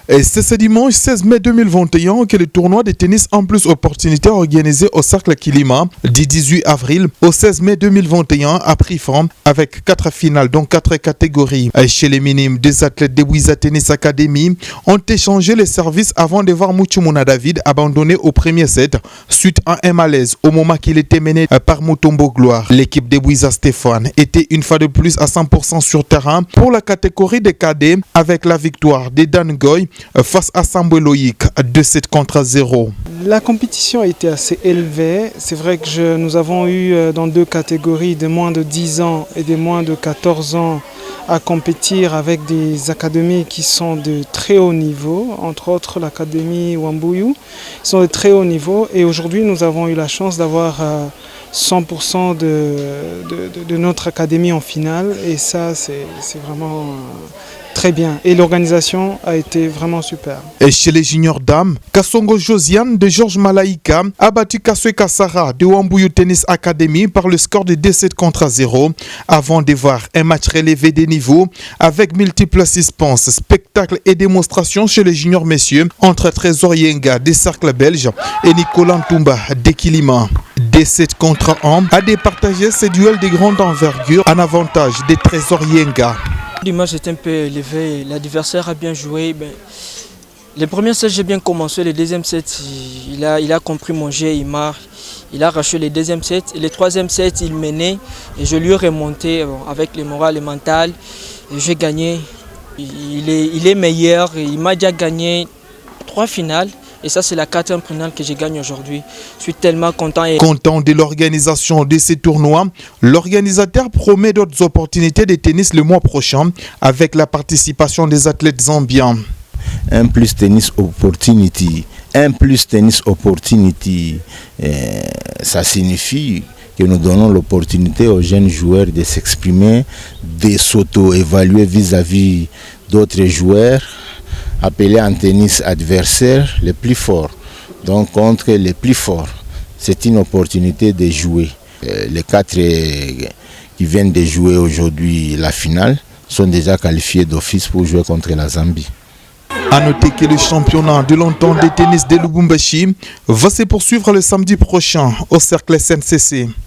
Et c'est ce dimanche 16 mai 2021 que le tournoi de tennis en plus opportunité organisé au Cercle Kilima du 18 avril au 16 mai 2021 a pris forme avec 4 finales dont 4 catégories. Chez les minimes, des athlètes de Bwiza Tennis Academy ont échangé les services avant de voir Muchumuna David abandonner au premier set suite à un malaise au moment qu'il était mené par Mutombo Gloire. L'équipe de Bwiza Stéphane était une fois de plus à 100% sur terrain pour la catégorie des cadets avec la victoire de Dan Goy face à Sambwe Loïc, 2-7-0. La compétition était assez élevée. C'est vrai que nous avons eu dans 2 catégories de moins de 10 ans et de moins de 14 ans à compétir avec des académies qui sont de très haut niveau, entre autres l'académie Wambuyu, qui sont de très haut niveau. Et aujourd'hui, nous avons eu la chance d'avoir 100% de notre académie en finale. Et ça, c'est vraiment très bien. Et l'organisation a été vraiment super. Et chez les juniors dames, Kassongo Josiane de Georges Malaika a battu Kaswe Kassara de Wambuyu Tennis Academy par le score de 2-7-0 avant de voir un match relevé des niveaux avec multiples suspenses, spectacles et démonstrations chez les juniors messieurs entre Trésor Yenga des cercles belges et Nicolas Ntumba d'Ekilima. 2-7-1 a départagé ce duel de grande envergure en avantage des Trésor Yenga. Le match est un peu élevé, l'adversaire a bien joué. Le premier set, j'ai bien commencé. Le deuxième set, il a compris mon jeu, il a arraché le deuxième set. Et le troisième set, il menait et je lui ai remonté avec le moral et le mental. Et j'ai gagné. Il est meilleur, il m'a déjà gagné 3 finales. Et ça, c'est la 4e finale que je gagne aujourd'hui. Je suis tellement content. Content de l'organisation de ces tournois, l'organisateur promet d'autres opportunités de tennis le mois prochain avec la participation des athlètes zambiens. Un plus tennis opportunity. Ça signifie que nous donnons l'opportunité aux jeunes joueurs de s'exprimer, de s'auto-évaluer vis-à-vis d'autres joueurs, appelés en tennis adversaires les plus forts, donc contre les plus forts. C'est une opportunité de jouer. Les 4 qui viennent de jouer aujourd'hui la finale sont déjà qualifiés d'office pour jouer contre la Zambie. A noter que le championnat de longtemps de tennis de Lubumbashi va se poursuivre le samedi prochain au Cercle SNCC.